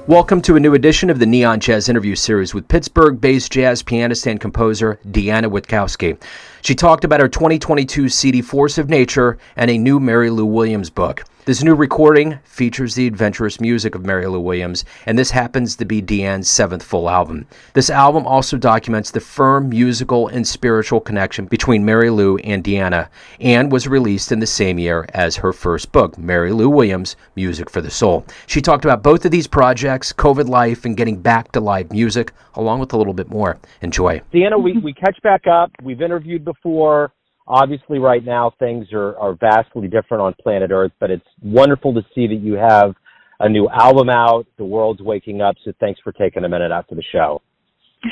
Welcome to a new edition of the Neon Jazz interview series with Pittsburg-based jazz pianist and composer Deanna Witkowski. She talked about her 2022 CD Force of Nature and a new Mary Lou Williams book. This new recording features the adventurous music of Mary Lou Williams, and this happens to be Deanna's seventh full album. This album also documents the firm musical and spiritual connection between Mary Lou and Deanna, and was released in the same year as her first book, Mary Lou Williams, Music for the Soul. She talked about both of these projects, COVID life, and getting back to live music, along with a little bit more. Enjoy. Deanna, we catch back up. We've interviewed before. Obviously, right now, things are vastly different on planet Earth, but it's wonderful to see that you have a new album out. The world's waking up, so thanks for taking a minute out for the show.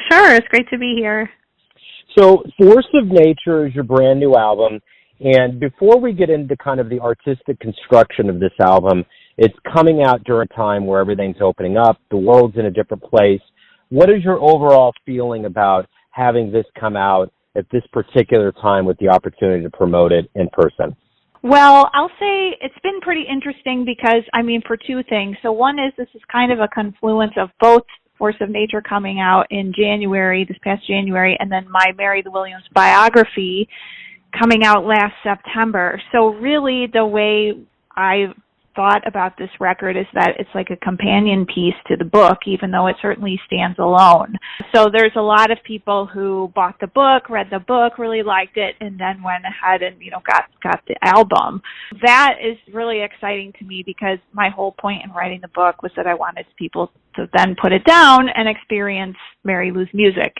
Sure, it's great to be here. So, Force of Nature is your brand new album, and before we get into kind of the artistic construction of this album, it's coming out during a time where everything's opening up, the world's in a different place. What is your overall feeling about having this come out at this particular time with the opportunity to promote it in person? Well, I'll say it's been pretty interesting because, for two things. So one is this is kind of a confluence of both Force of Nature coming out in January, this past January, and then my Mary Lou Williams biography coming out last September. So really the way I thought about this record is that it's like a companion piece to the book, even though it certainly stands alone. So there's a lot of people who bought the book, read the book, really liked it, and then went ahead and, got the album. That is really exciting to me because my whole point in writing the book was that I wanted people to then put it down and experience Mary Lou's music.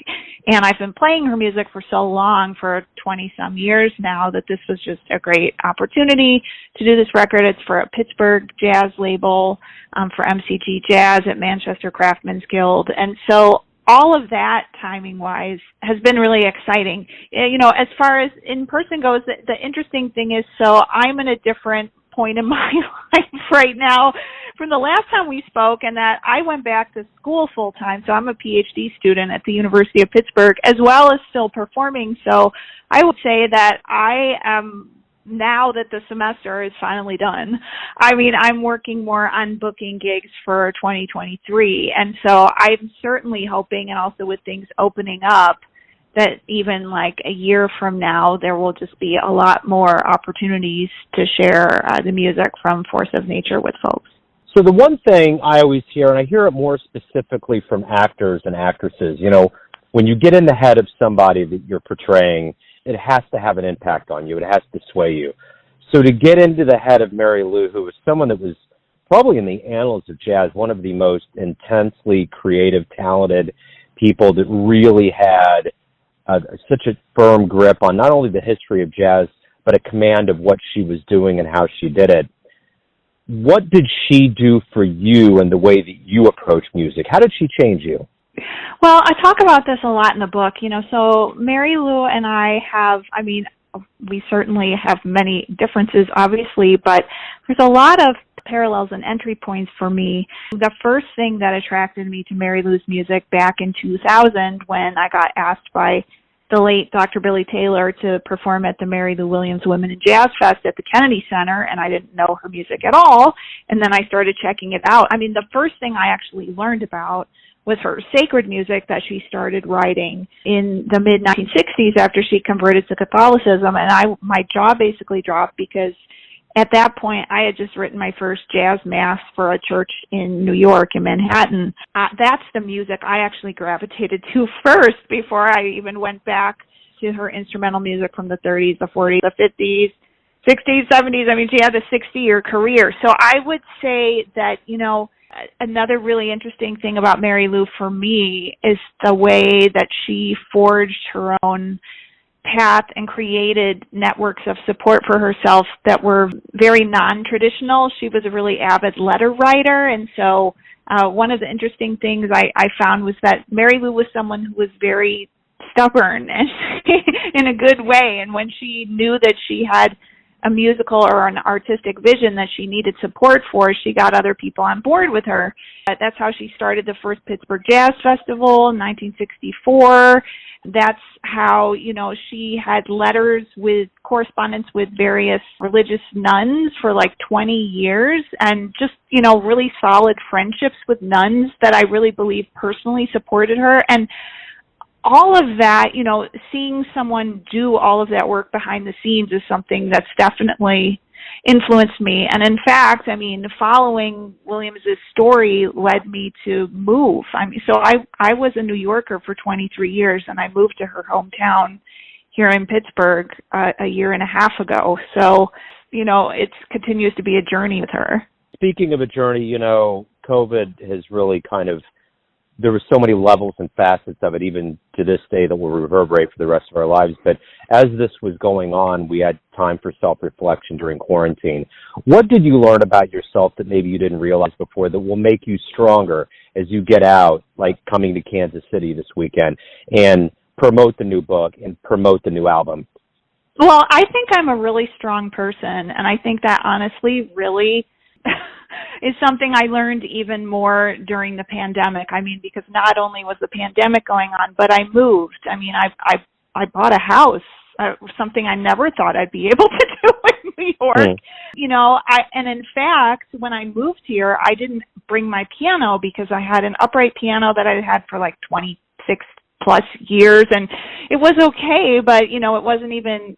And I've been playing her music for so long, for 20-some years now, that this was just a great opportunity to do this record. It's for a Pittsburgh jazz label, for MCG Jazz at Manchester Craftsmen's Guild. And so all of that, timing-wise, has been really exciting. As far as in person goes, the interesting thing is, so I'm in a different point in my life right now from the last time we spoke, and that I went back to school full-time. So I'm a PhD student at the University of Pittsburgh, as well as still performing. So I would say that I am, now that the semester is finally done, I'm working more on booking gigs for 2023. And so I'm certainly hoping, and also with things opening up, that even like a year from now, there will just be a lot more opportunities to share the music from Force of Nature with folks. So the one thing I always hear, and I hear it more specifically from actors and actresses, when you get in the head of somebody that you're portraying, it has to have an impact on you. It has to sway you. So to get into the head of Mary Lou, who was someone that was probably in the annals of jazz, one of the most intensely creative, talented people that really had such a firm grip on not only the history of jazz, but a command of what she was doing and how she did it. What did she do for you and the way that you approach music? How did she change you? Well, I talk about this a lot in the book, so Mary Lou and I have, we certainly have many differences, obviously, but there's a lot of parallels and entry points for me. The first thing that attracted me to Mary Lou's music back in 2000, when I got asked by the late Dr. Billy Taylor to perform at the Mary Lou Williams Women in Jazz Fest at the Kennedy Center, and I didn't know her music at all, and then I started checking it out. The first thing I actually learned about was her sacred music that she started writing in the mid-1960s after she converted to Catholicism, and my jaw basically dropped because at that point, I had just written my first jazz mass for a church in New York, in Manhattan. That's the music I actually gravitated to first before I even went back to her instrumental music from the 30s, the 40s, the 50s, 60s, 70s. She had a 60-year career. So I would say that, another really interesting thing about Mary Lou for me is the way that she forged her own path and created networks of support for herself that were very non-traditional. She was a really avid letter writer, and so one of the interesting things I found was that Mary Lou was someone who was very stubborn and in a good way, and when she knew that she had a musical or an artistic vision that she needed support for, she got other people on board with her. That's how she started the first Pittsburgh Jazz Festival in 1964. That's how, she had correspondence with various religious nuns for like 20 years and just, really solid friendships with nuns that I really believe personally supported her. And all of that, seeing someone do all of that work behind the scenes is something that's definitely influenced me. And in fact, following Williams's story led me to move. So I was a New Yorker for 23 years, and I moved to her hometown here in Pittsburgh a year and a half ago. So, it continues to be a journey with her. Speaking of a journey, COVID has really there were so many levels and facets of it, even to this day, that will reverberate for the rest of our lives. But as this was going on, we had time for self-reflection during quarantine. What did you learn about yourself that maybe you didn't realize before that will make you stronger as you get out, like coming to Kansas City this weekend, and promote the new book and promote the new album? Well, I think I'm a really strong person, and I think that honestly really is something I learned even more during the pandemic. Because not only was the pandemic going on, but I moved. I bought a house, something I never thought I'd be able to do in New York. And in fact, when I moved here, I didn't bring my piano because I had an upright piano that I had for like 26 plus years, and it was okay, but it wasn't even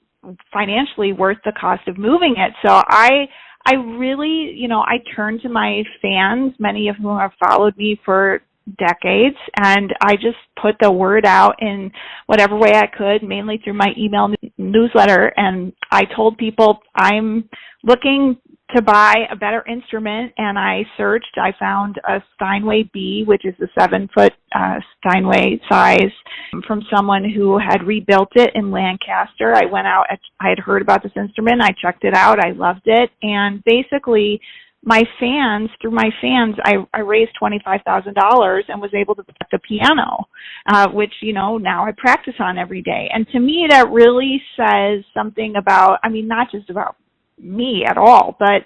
financially worth the cost of moving it. So I really, I turned to my fans, many of whom have followed me for decades, and I just put the word out in whatever way I could, mainly through my email newsletter, and I told people I'm looking to buy a better instrument, and I searched. I found a Steinway B, which is a 7-foot Steinway size, from someone who had rebuilt it in Lancaster. I went out, I had heard about this instrument, I checked it out, I loved it, and basically through my fans, I raised $25,000 and was able to get the piano, which, now I practice on every day. And to me, that really says something about, not just about me at all, but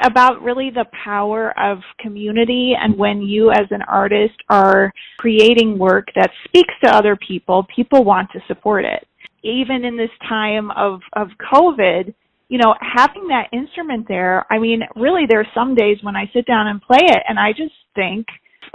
about really the power of community. And when you as an artist are creating work that speaks to other people, people want to support it. Even in this time of COVID, having that instrument there, really there's some days when I sit down and play it and I just think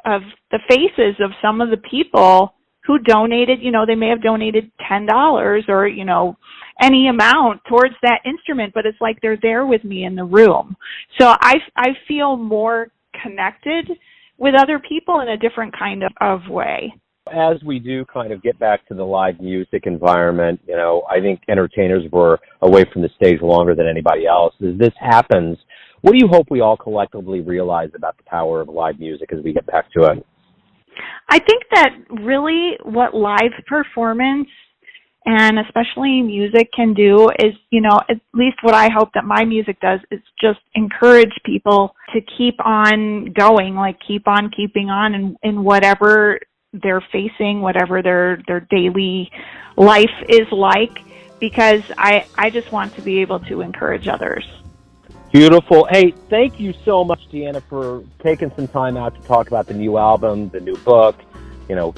of the faces of some of the people who donated, they may have donated $10 or, any amount towards that instrument, but it's like they're there with me in the room. So I feel more connected with other people in a different kind of way. As we do get back to the live music environment, I think entertainers were away from the stage longer than anybody else. As this happens, what do you hope we all collectively realize about the power of live music as we get back to it? I think that really what live performance and especially music can do is, at least what I hope that my music does is just encourage people to keep on going, like keep on keeping on in whatever they're facing, whatever their daily life is like, because I just want to be able to encourage others. Beautiful. Hey, thank you so much, Deanna, for taking some time out to talk about the new album, the new book,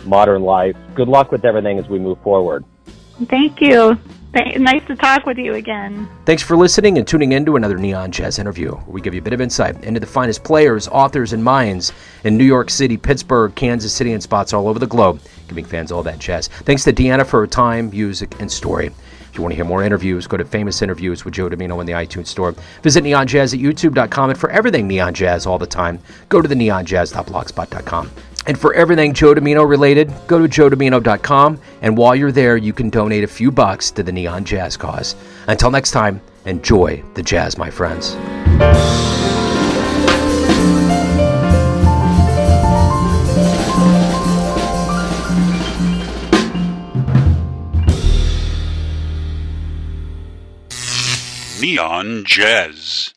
modern life. Good luck with everything as we move forward. Thank you. Nice to talk with you again. Thanks for listening and tuning in to another Neon Jazz interview, where we give you a bit of insight into the finest players, authors, and minds in New York City, Pittsburgh, Kansas City, and spots all over the globe, giving fans all that jazz. Thanks to Deanna for her time, music, and story. If you want to hear more interviews, go to Famous Interviews with Joe Domino in the iTunes Store. Visit Neon Jazz at youtube.com, and for everything Neon Jazz all the time, go to the neonjazz.blogspot.com. And for everything Joe Domino related, go to joedomino.com, and while you're there, you can donate a few bucks to the Neon Jazz cause. Until next time, enjoy the jazz, my friends. Neon Jazz.